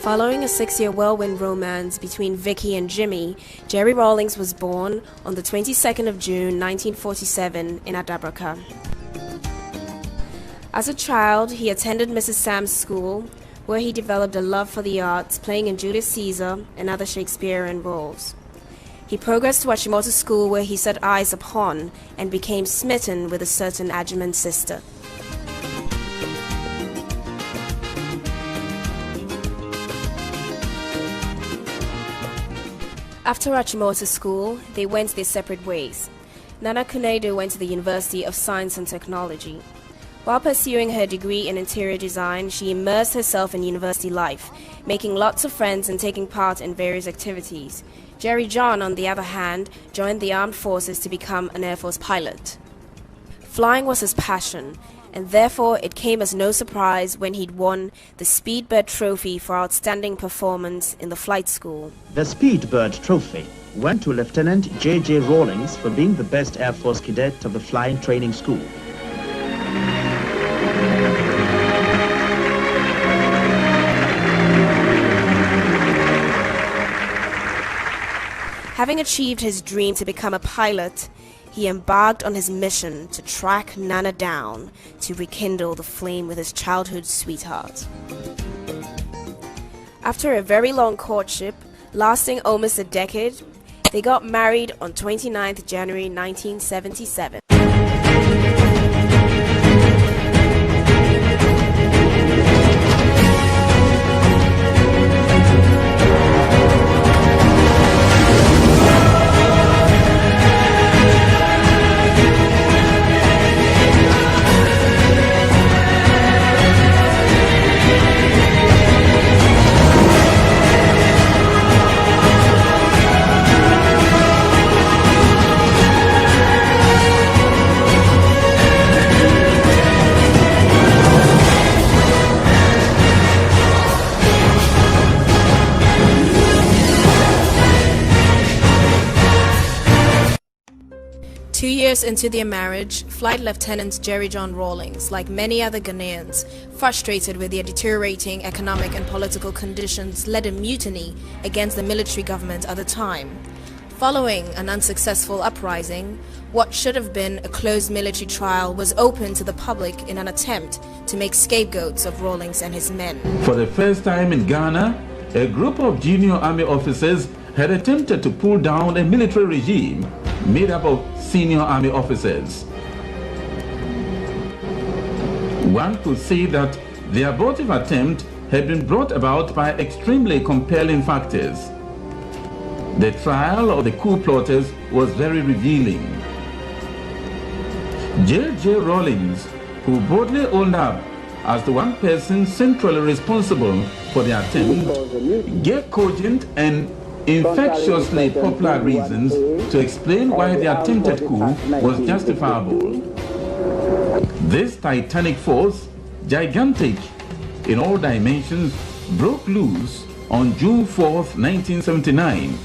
Following a 6-year whirlwind romance between Vicky and Jimmy, Jerry Rawlings was born on the 22nd of June 1947 in Adabraka. As a child, he attended Mrs. Sam's school, where he developed a love for the arts, playing in Julius Caesar and other Shakespearean roles. He progressed to Achimota School, where he set eyes upon and became smitten with a certain Agyeman sister. After Achimota School, they went their separate ways. Nana Kunedu went to the University of Science and Technology. While pursuing her degree in interior design, she immersed herself in university life, making lots of friends and taking part in various activities. Jerry John, on the other hand, joined the armed forces to become an Air Force pilot. Flying was his passion, and therefore it came as no surprise when he'd won the Speedbird Trophy for outstanding performance in the flight school. The Speedbird Trophy went to Lieutenant J.J. Rawlings for being the best Air Force cadet of the flying training school. Having achieved his dream to become a pilot, he embarked on his mission to track Nana down to rekindle the flame with his childhood sweetheart. After a very long courtship, lasting almost a decade, they got married on 29th January 1977. Two years into their marriage, Flight Lieutenant Jerry John Rawlings, like many other Ghanaians, frustrated with their deteriorating economic and political conditions, led a mutiny against the military government at the time. Following an unsuccessful uprising, what should have been a closed military trial was opened to the public in an attempt to make scapegoats of Rawlings and his men. For the first time in Ghana, a group of junior army officers had attempted to pull down a military regime made up of senior army officers. One could say that the abortive attempt had been brought about by extremely compelling factors. The trial of the coup plotters was very revealing. J.J. Rawlings, who boldly owned up as the one person centrally responsible for the attempt, gave cogent and infectiously popular reasons to explain why the attempted coup was justifiable. This titanic force, gigantic in all dimensions, broke loose on June 4th, 1979,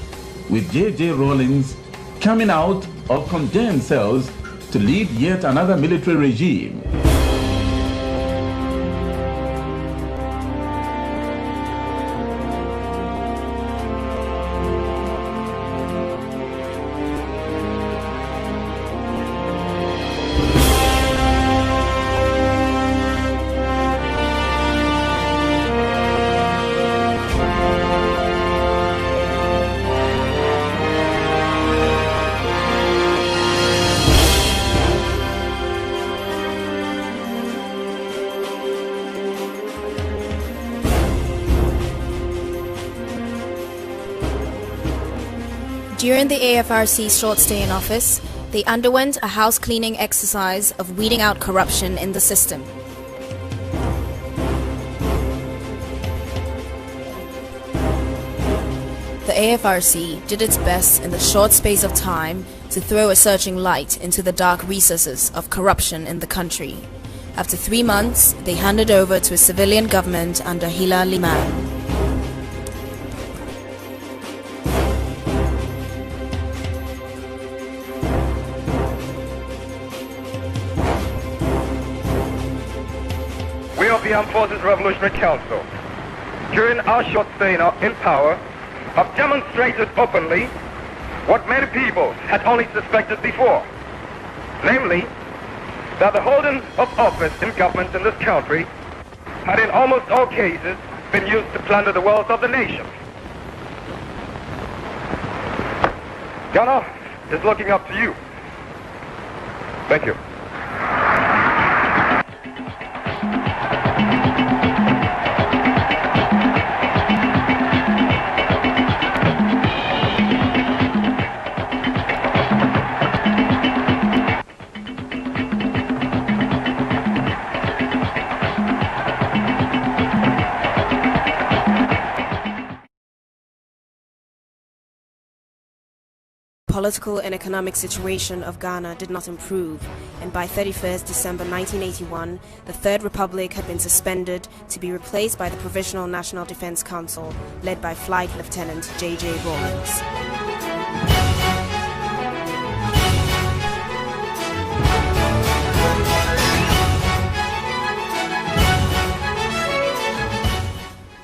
with J.J. Rawlings coming out of condemned cells to lead yet another military regime. During the AFRC's short stay in office, they underwent a house cleaning exercise of weeding out corruption in the system. The AFRC did its best in the short space of time to throw a searching light into the dark recesses of corruption in the country. After 3 months, they handed over to a civilian government under Hila Liman. We of the Armed Forces Revolutionary Council during our short stay in power, have demonstrated openly what many people had only suspected before, namely, that the holding of office in government in this country had in almost all cases been used to plunder the wealth of the nation. Ghana is looking up to you. Thank you. Political and economic situation of Ghana did not improve, and by 31st December 1981, the Third Republic had been suspended to be replaced by the Provisional National Defense Council, led by Flight Lieutenant J.J. Rawlings.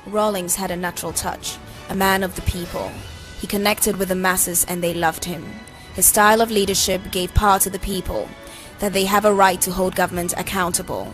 Rawlings had a natural touch, a man of the people. He connected with the masses and they loved him. His style of leadership gave power to the people, that they have a right to hold government accountable.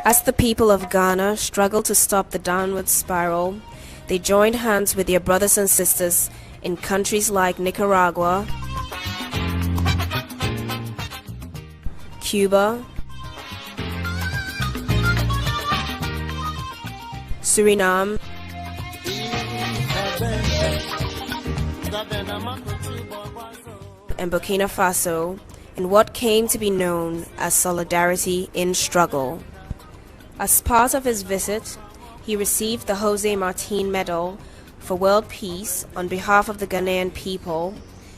As the people of Ghana struggled to stop the downward spiral, they joined hands with their brothers and sisters in countries like Nicaragua, Cuba, Suriname, and Burkina Faso in what came to be known as Solidarity in Struggle. As part of his visit, he received the Jose Marti Medal for World Peace on behalf of the Ghanaian people,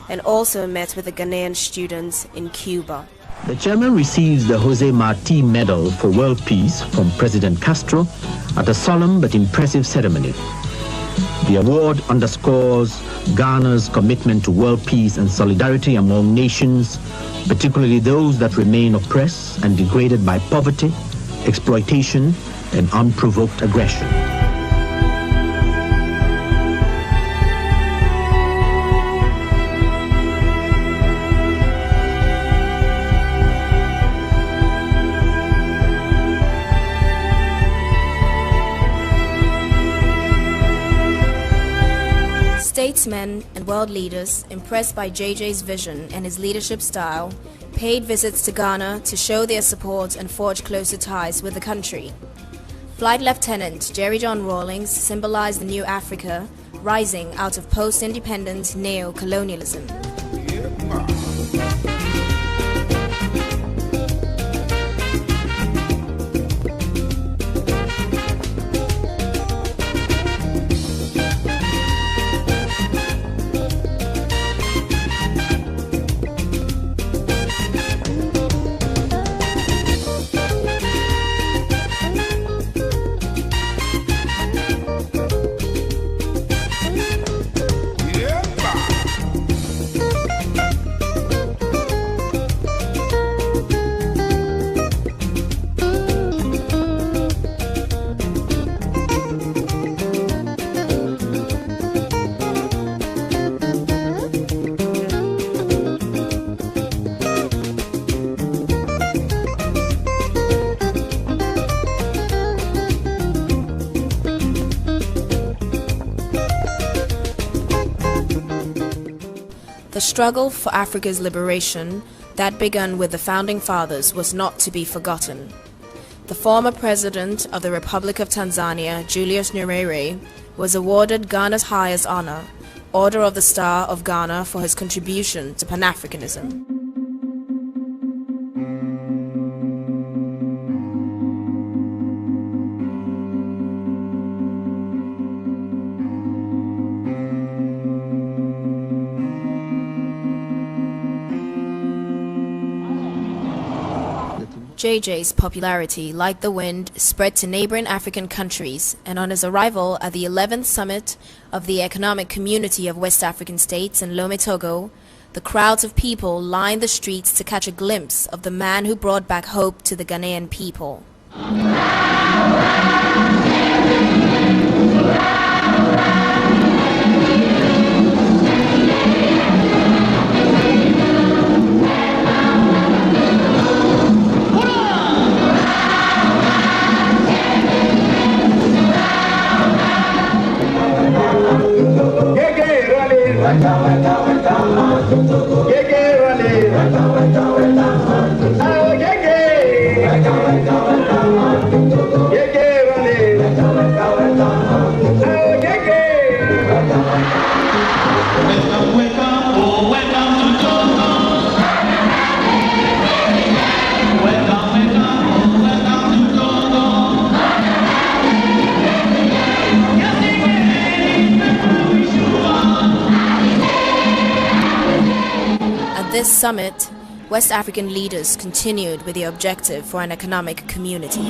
and also met with the Ghanaian students in Cuba. The chairman receives the Jose Marti Medal for World Peace from President Castro at a solemn but impressive ceremony. The award underscores Ghana's commitment to world peace and solidarity among nations, particularly those that remain oppressed and degraded by poverty, exploitation, and unprovoked aggression. Statesmen and world leaders, impressed by JJ's vision and his leadership style, paid visits to Ghana to show their support and forge closer ties with the country. Flight Lieutenant Jerry John Rawlings symbolized the new Africa rising out of post-independent neo-colonialism. The struggle for Africa's liberation that began with the Founding Fathers was not to be forgotten. The former president of the Republic of Tanzania, Julius Nyerere, was awarded Ghana's highest honor, Order of the Star of Ghana, for his contribution to Pan-Africanism. JJ's popularity, like the wind, spread to neighboring African countries, and on his arrival at the 11th summit of the Economic Community of West African States in Lome, Togo, the crowds of people lined the streets to catch a glimpse of the man who brought back hope to the Ghanaian people. At this summit, West African leaders continued with the objective for an economic community.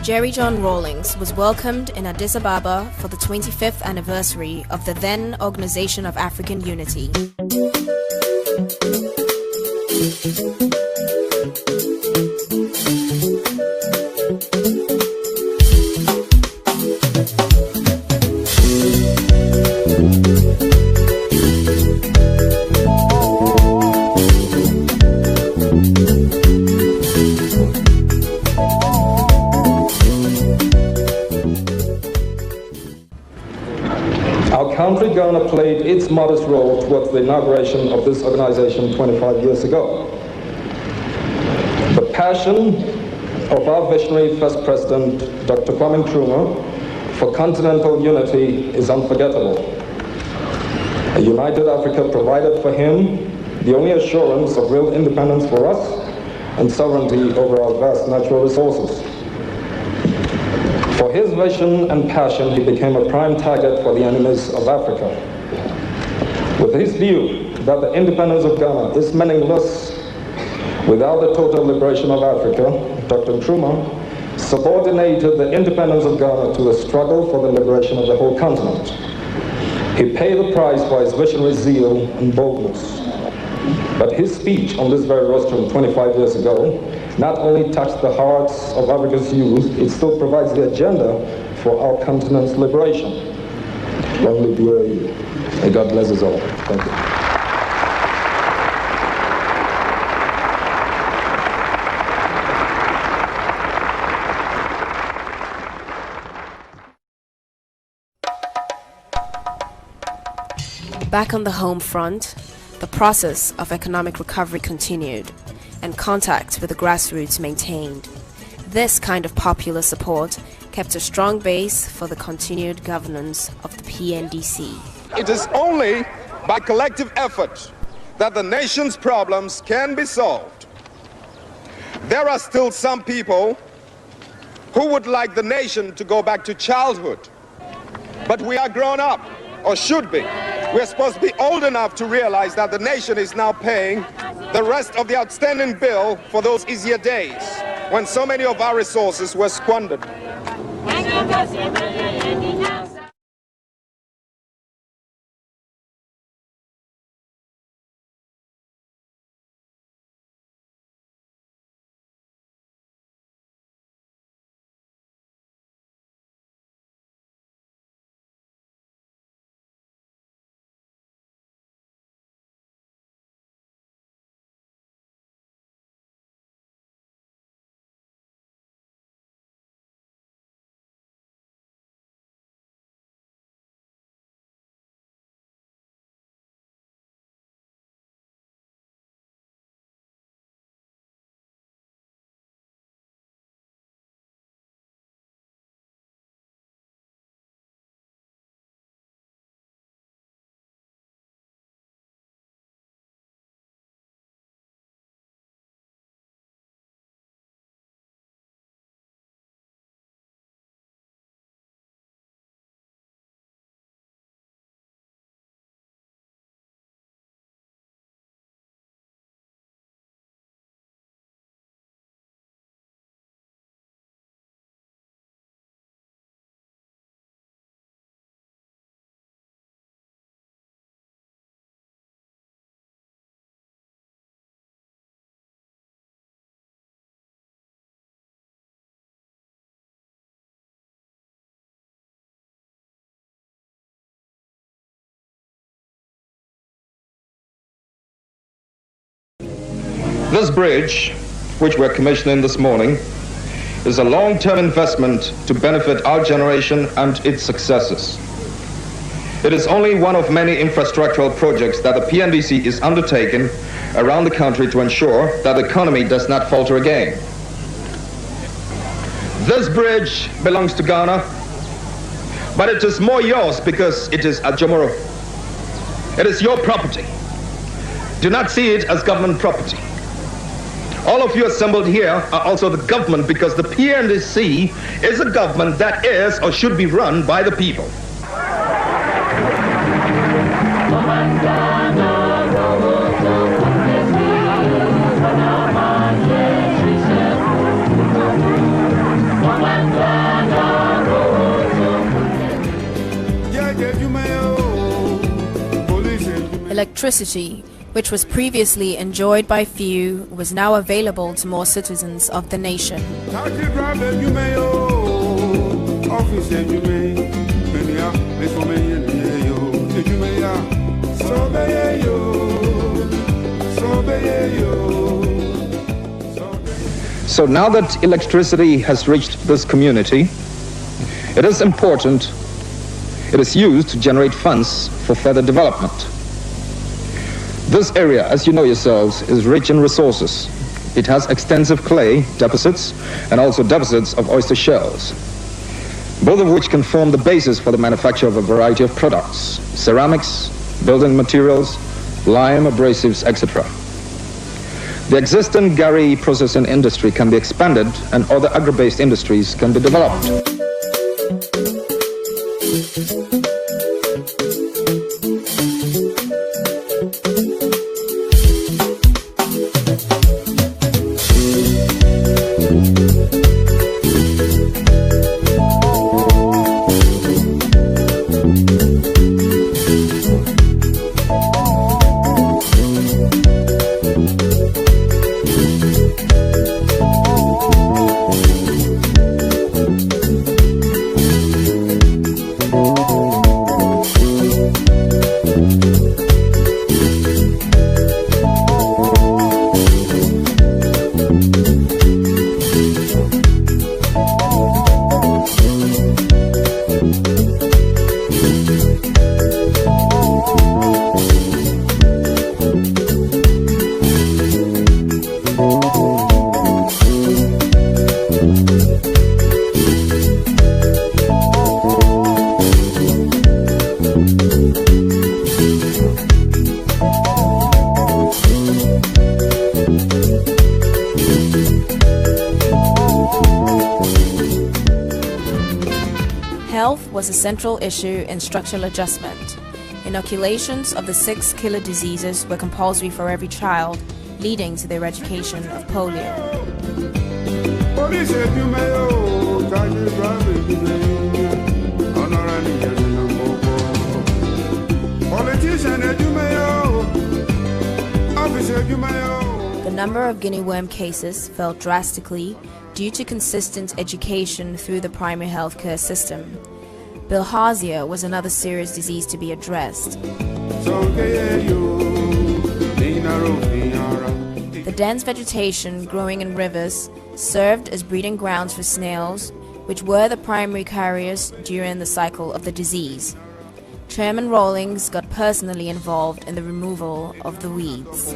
Jerry John Rawlings was welcomed in Addis Ababa for the 25th anniversary of the then Organization of African Unity. Our country, Ghana, played its modest role towards the inauguration of this organization 25 years ago. The passion of our visionary first president, Dr. Kwame Nkrumah, for continental unity is unforgettable. A united Africa provided for him the only assurance of real independence for us and sovereignty over our vast natural resources. For his vision and passion, he became a prime target for the enemies of Africa. With his view that the independence of Ghana is meaningless without the total liberation of Africa, Dr. Nkrumah subordinated the independence of Ghana to the struggle for the liberation of the whole continent. He paid the price for his visionary zeal and boldness. But his speech on this very rostrum 25 years ago not only touched the hearts of Africa's youth, it still provides the agenda for our continent's liberation. Long live the AU. May God bless us all. Thank you. Back on the home front, the process of economic recovery continued, and contact with the grassroots maintained. This kind of popular support kept a strong base for the continued governance of the PNDC. It is only by collective effort that the nation's problems can be solved. There are still some people who would like the nation to go back to childhood, but we are grown up, or should be. We're supposed to be old enough to realize that the nation is now paying the rest of the outstanding bill for those easier days when so many of our resources were squandered. This bridge, which we're commissioning this morning, is a long-term investment to benefit our generation and its successors. It is only one of many infrastructural projects that the PNDC is undertaking around the country to ensure that the economy does not falter again. This bridge belongs to Ghana, but it is more yours because it is Ajamoro. It is your property. Do not see it as government property. All of you assembled here are also the government because the PNDC is a government that is or should be run by the people. Electricity, which was previously enjoyed by few, was now available to more citizens of the nation. So now that electricity has reached this community, it is important it is used to generate funds for further development. This area, as you know yourselves, is rich in resources. It has extensive clay deposits and also deposits of oyster shells, both of which can form the basis for the manufacture of a variety of products: ceramics, building materials, lime, abrasives, etc. The existing Gari processing industry can be expanded and other agro-based industries can be developed. was a central issue in structural adjustment. Inoculations of the 6 killer diseases were compulsory for every child, leading to the eradication of polio. The number of guinea worm cases fell drastically due to consistent education through the primary healthcare system. Bilharzia was another serious disease to be addressed. The dense vegetation growing in rivers served as breeding grounds for snails, which were the primary carriers during the cycle of the disease. Chairman Rawlings got personally involved in the removal of the weeds.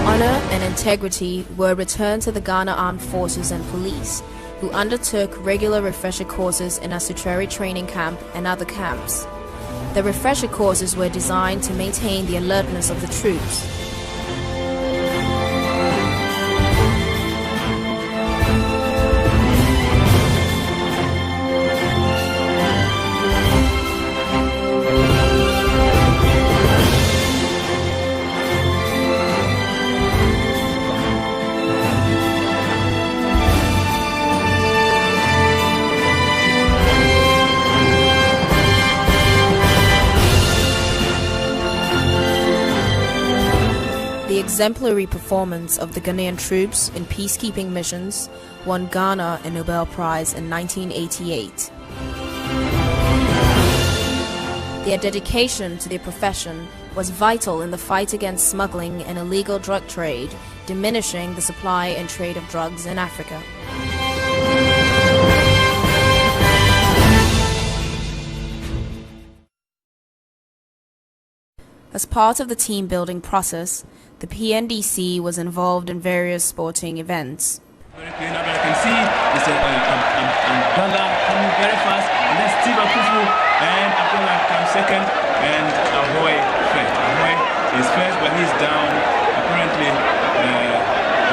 Honor and integrity were returned to the Ghana Armed Forces and Police, who undertook regular refresher courses in Asutreri Training Camp and other camps. The refresher courses were designed to maintain the alertness of the troops. The exemplary performance of the Ghanaian troops in peacekeeping missions won Ghana a Nobel Prize in 1988. Their dedication to their profession was vital in the fight against smuggling and illegal drug trade, diminishing the supply and trade of drugs in Africa. As part of the team-building process, the PNDC was involved in various sporting events. I can see it's Abdallah coming very fast, and then Steve Akufu and Abdallah comes second, and Ahoy first. Ahoy is first, but he's down, apparently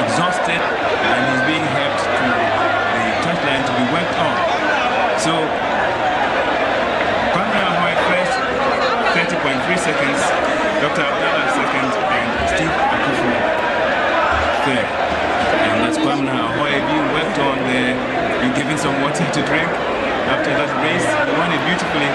exhausted, and he's being helped to the touchline to be worked on. So, Kwame Ahoy first, 30.3 seconds, Dr. Abdallah second, and Steve Akufu third. And that's Kwame Ahoy being worked on there. You're giving some water to drink after that race. He won it beautifully,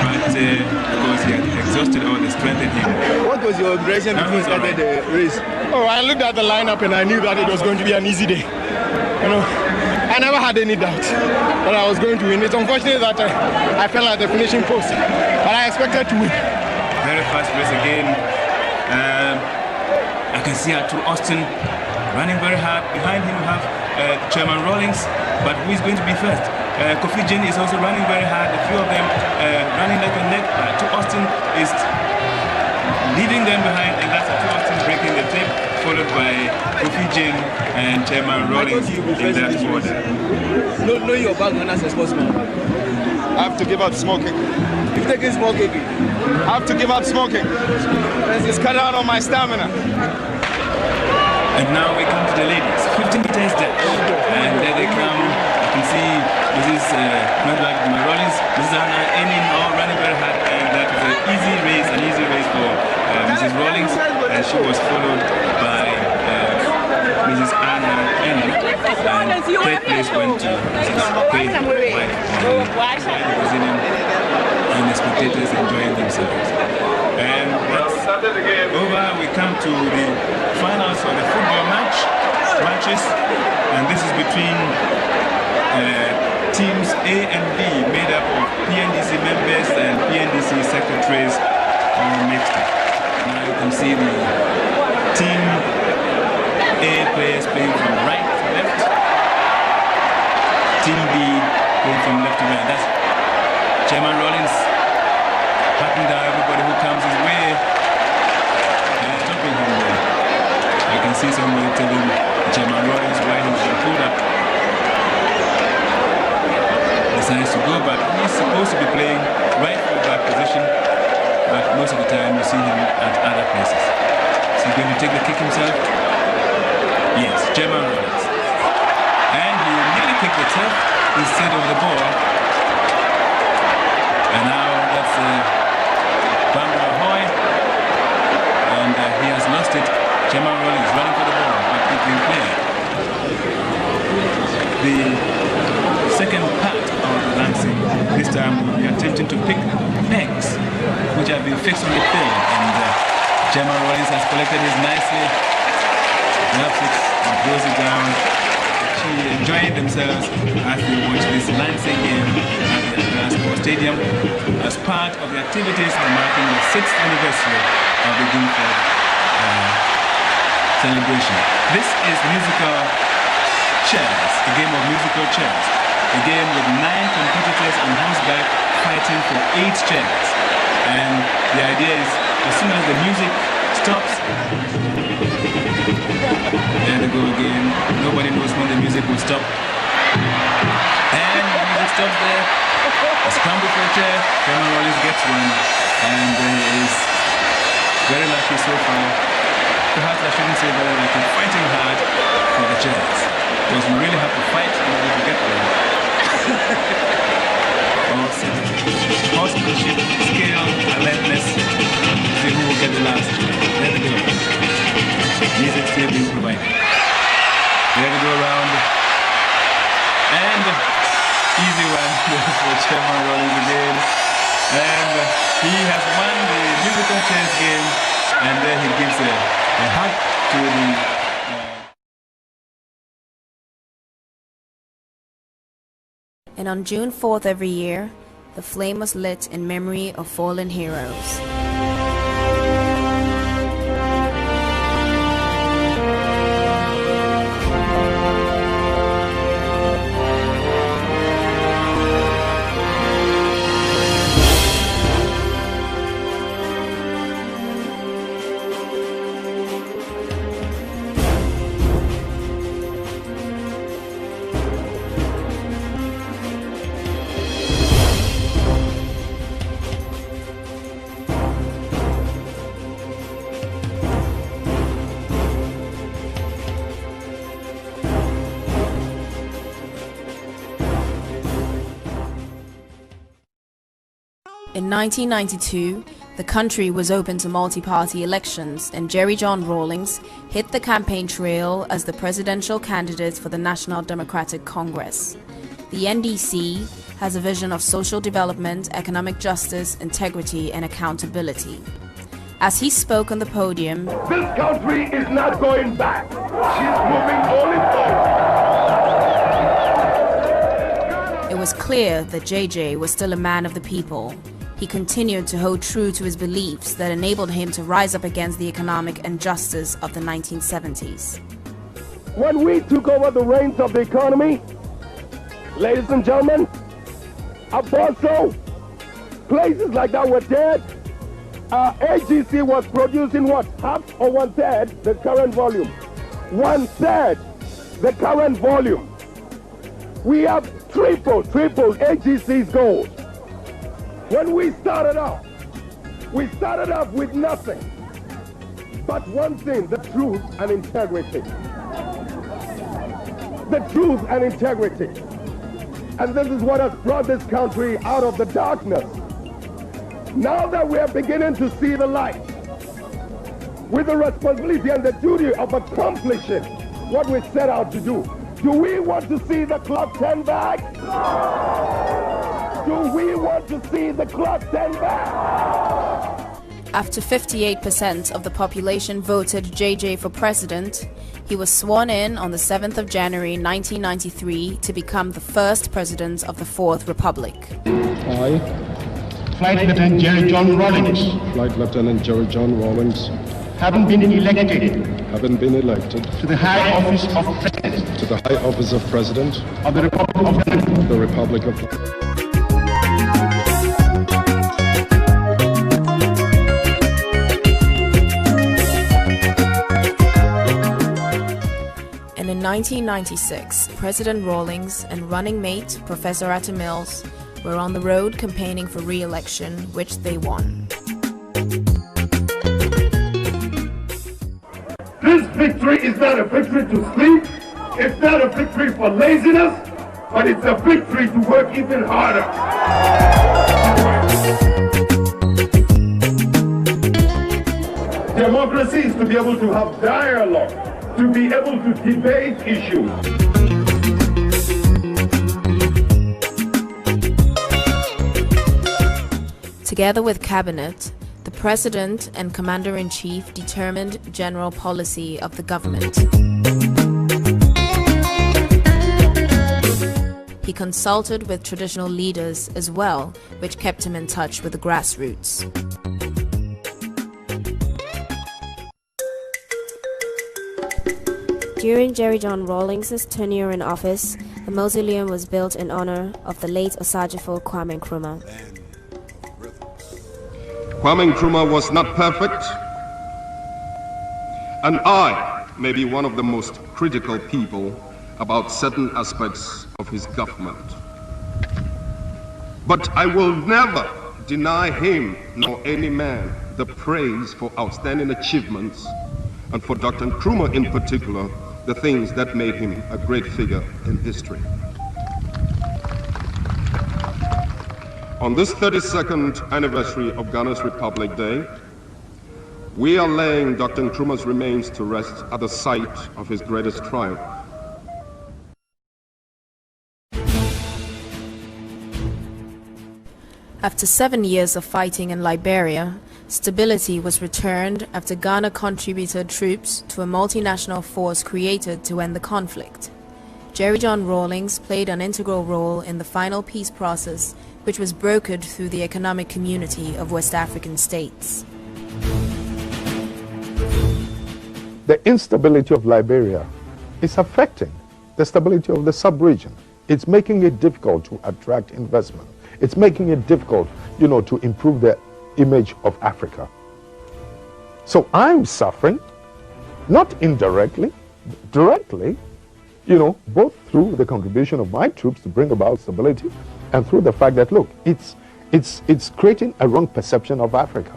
but because he had exhausted all the strength in him. What was your impression before you started the race? Oh, I looked at the lineup and I knew that it was going to be an easy day. You know, I never had any doubt that I was going to win. It's unfortunate that I fell at the finishing post, but I expected to win. Very fast race again. I can see Arthur Austin running very hard. Behind him we have Chairman Rawlings, but who is going to be first? Kofi Jane is also running very hard. A few of them running like a neck. Arthur Austin is leading them behind, and that's Arthur Austin breaking the tape, followed by Kofi Jane and Chairman Rawlings in that order. Know your background as a sportsman. I have to give up smoking. You've taken smoking. I have to give up smoking. It's cut out on my stamina. And now we come to the ladies. 15 meters dash. And there they come. You can see this is not like my Rawlings. This is Anna Enin all running very hard. And that is an easy race for Mrs. Rawlings. And she was followed by Mrs. Anna Enin. And third place went to Mrs. Quaid White. And the spectators enjoying themselves. And that's over. We come to the finals of the football matches, and this is between teams A and B, made up of PNDC members and PNDC secretaries, all mixed up. Now you can see the team A players playing from right to left, Team B going from left to right. That's Chairman Rawlings patting down everybody who comes his way and stopping him there. I can see somebody telling Chairman Rawlings why he's been pulled up. Decides to go back. He's supposed to be playing right full back position, but most of the time you see him at other places. Is he going to take the kick himself? Yes, Chairman Rawlings. And he nearly kicked the turf instead of the ball. And now that's Bambara Hoy. And he has lost it. Chairman Rawlings running for the ball, but it being cleared. The second part of the lancing, this time we'll be attempting to pick pegs which have been fixed on the field. And Chairman Rawlings has collected his nicely, grabs it and throws it down. Enjoying themselves as they watch this lancing game at the Accra Sports Stadium as part of the activities marking the 6th anniversary of the Guildford celebration. This is musical chairs, a game of musical chairs, a game with 9 competitors on horseback fighting for 8 chairs. And the idea is, as soon as the music stops, there they go again. Nobody knows when the music will stop. And the music stops there. A scramble for a chair. Chairman Rawlings gets one. And he is very lucky so far. Perhaps I shouldn't say very lucky. Fighting hard for the chairs. Because we really have to fight in order to get one. Awesome. Horsemanship, skill, alertness. See who will get the last. There we go. Music still being provided. There we go around. And easy one for Chairman Rawlings again. And he has won the musical chairs game. And then he gives a hug to the And on June 4th every year, the flame was lit in memory of fallen heroes. In 1992, the country was open to multi-party elections and Jerry John Rawlings hit the campaign trail as the presidential candidate for the National Democratic Congress. The NDC has a vision of social development, economic justice, integrity, and accountability. As he spoke on the podium, "This country is not going back. She's moving only forward." It was clear that JJ was still a man of the people. He continued to hold true to his beliefs that enabled him to rise up against the economic injustice of the 1970s. When we took over the reins of the economy, ladies and gentlemen, Apostle, places like that were dead. AGC was producing what? Half or 1/3 the current volume. 1/3 the current volume. We have triple AGC's goals. When we started off with nothing but one thing: the truth and integrity. The truth and integrity. And this is what has brought this country out of the darkness. Now that we are beginning to see the light, with the responsibility and the duty of accomplishing what we set out to do, do we want to see the clock turn back? Do we want to see the clock turn back? After 58% of the population voted JJ for president, he was sworn in on the 7th of January 1993 to become the first president of the Fourth Republic. I, Flight Lieutenant Jerry John Rawlings, Flight Lieutenant Jerry John Rawlings, having been elected having been elected to the high office of President, to the high office of President of the Republic of Ghana, the Republic of And in 1996, President Rawlings and running mate Professor Atta Mills were on the road campaigning for re-election, which they won. This victory is not a victory to sleep, it's not a victory for laziness, but it's a victory to work even harder. Democracy is to be able to have dialogue, to be able to debate issues. Together with Cabinet, the President and Commander-in-Chief determined general policy of the government. He consulted with traditional leaders as well, which kept him in touch with the grassroots. During Jerry John Rawlings' tenure in office, a mausoleum was built in honor of the late Osagyefo Kwame Nkrumah. Kwame Nkrumah was not perfect, and I may be one of the most critical people about certain aspects of his government. But I will never deny him nor any man the praise for outstanding achievements, and for Dr. Nkrumah in particular, the things that made him a great figure in history. On this 32nd anniversary of Ghana's Republic Day, we are laying Dr. Nkrumah's remains to rest at the site of his greatest triumph. After 7 years of fighting in Liberia, stability was returned after Ghana contributed troops to a multinational force created to end the conflict. Jerry John Rawlings played an integral role in the final peace process, which was brokered through the Economic Community of West African States. The instability of Liberia is affecting the stability of the sub-region. It's making it difficult to attract investment. It's making it difficult, to improve the image of Africa. So I'm suffering, not indirectly, directly, both through the contribution of my troops to bring about stability and through the fact that, look, it's creating a wrong perception of Africa.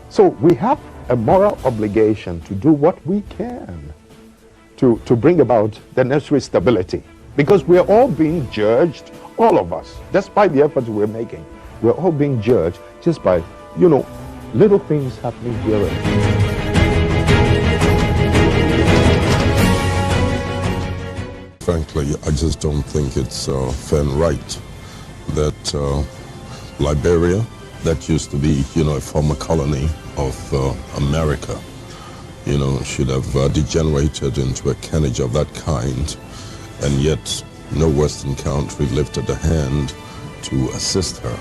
So we have a moral obligation to do what we can to bring about the necessary stability, because we're all being judged, all of us, despite the efforts we're making. We're all being judged just by, little things happening here and there. Frankly, I just don't think it's fair and right that Liberia, that used to be, a former colony of America, should have degenerated into a carnage of that kind, and yet no Western country lifted a hand to assist her.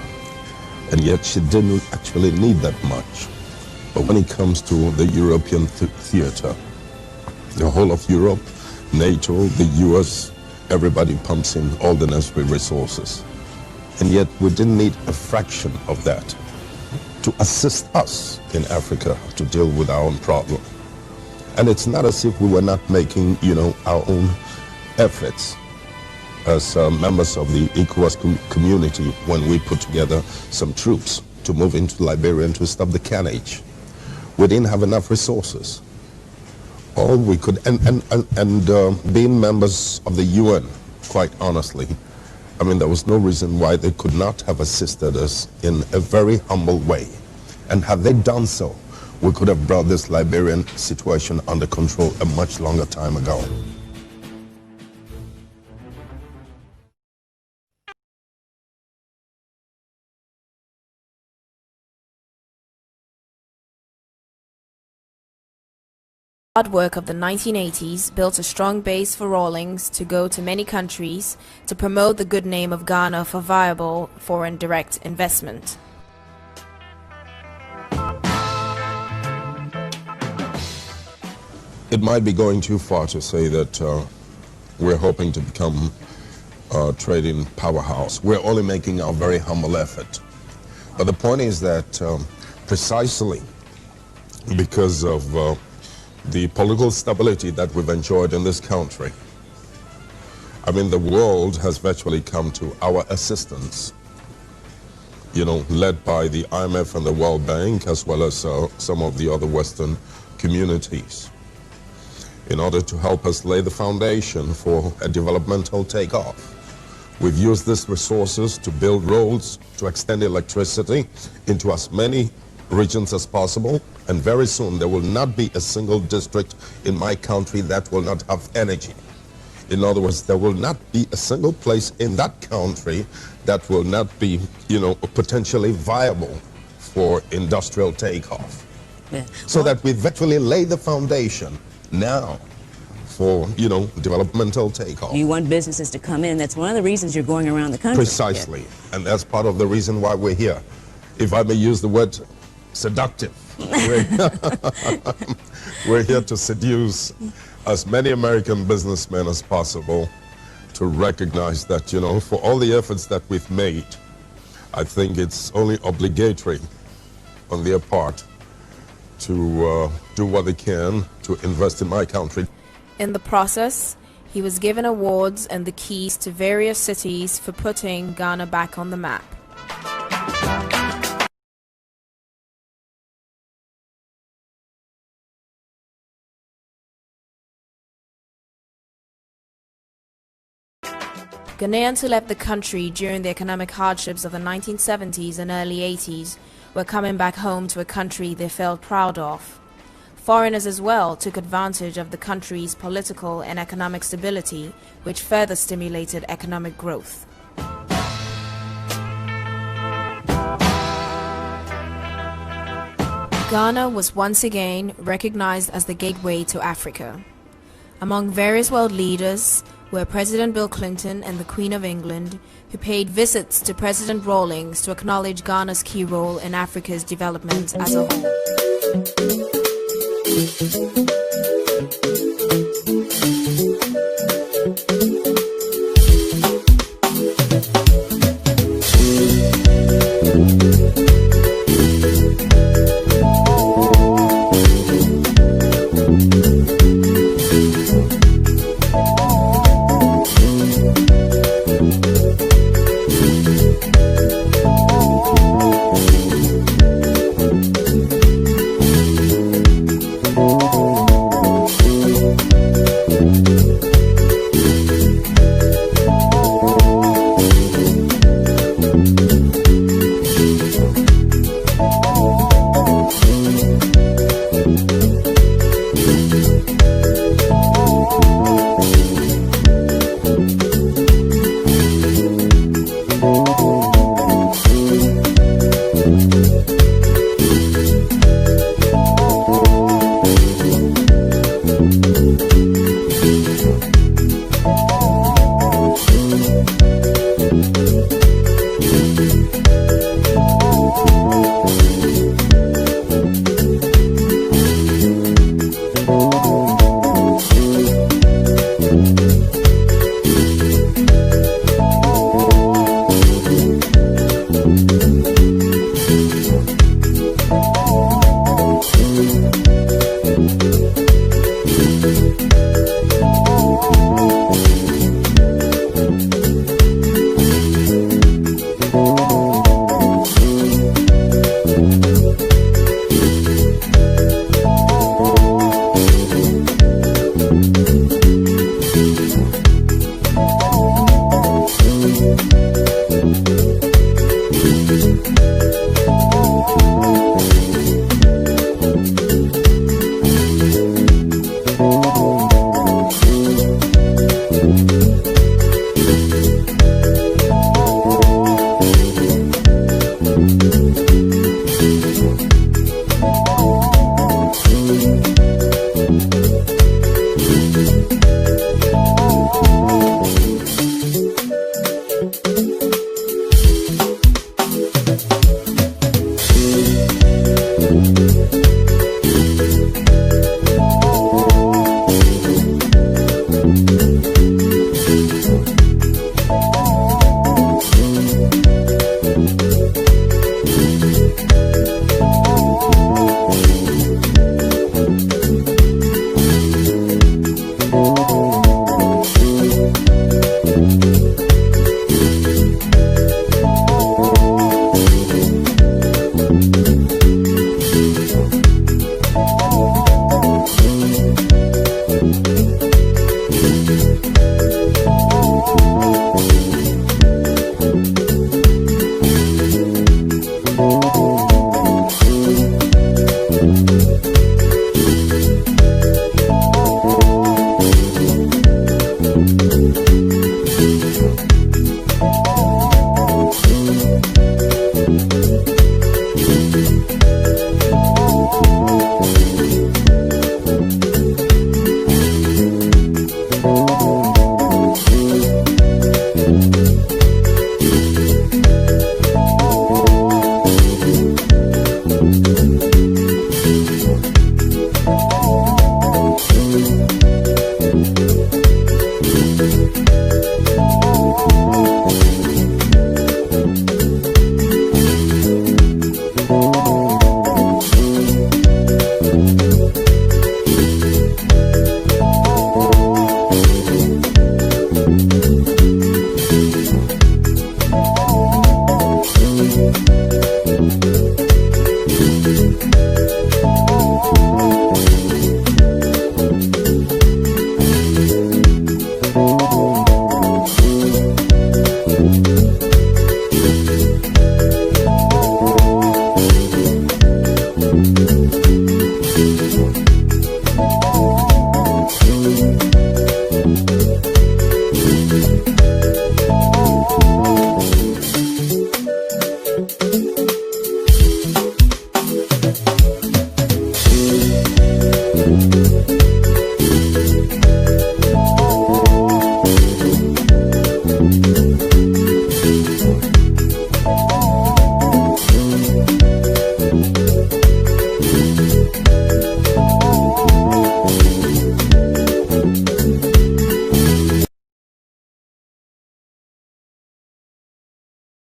And yet she didn't actually need that much. But when it comes to the European theater, the whole of Europe, NATO, the US, everybody pumps in all the necessary resources. And yet we didn't need a fraction of that to assist us in Africa to deal with our own problem. And it's not as if we were not making, our own efforts as members of the ECOWAS community when we put together some troops to move into Liberia and to stop the carnage. We didn't have enough resources. All we could, and being members of the UN, quite honestly, there was no reason why they could not have assisted us in a very humble way. And had they done so, we could have brought this Liberian situation under control a much longer time ago. The hard work of the 1980s built a strong base for Rawlings to go to many countries to promote the good name of Ghana for viable foreign direct investment. it might be going too far to say that we're hoping to become a trading powerhouse. We're only making our very humble effort. But the point is that precisely because of the political stability that we've enjoyed in this country, I mean, the world has virtually come to our assistance, you know, led by the IMF and the World Bank, as well as some of the other Western communities, in order to help us lay the foundation for a developmental takeoff. We've used these resources to build roads, to extend electricity into as many regions as possible, and very soon there will not be a single district in my country that will not have energy. In other words, there will not be a single place in that country that will not be, you know, potentially viable for industrial takeoff. Yeah. So that we virtually lay the foundation now for, you know, developmental takeoff. You want businesses to come in. That's one of the reasons you're going around the country. Precisely. Yeah. And that's part of the reason why we're here. If I may use the word seductive. We're here to seduce as many American businessmen as possible to recognize that, you know, for all the efforts that we've made, I think it's only obligatory on their part to do what they can to invest in my country. In the process, he was given awards and the keys to various cities for putting Ghana back on the map. Ghanaians who left the country during the economic hardships of the 1970s and early 80s were coming back home to a country they felt proud of. Foreigners as well took advantage of the country's political and economic stability, which further stimulated economic growth. Ghana was once again recognized as the gateway to Africa. Among various world leaders were President Bill Clinton and the Queen of England, who paid visits to President Rawlings to acknowledge Ghana's key role in Africa's development as a whole. Thank you.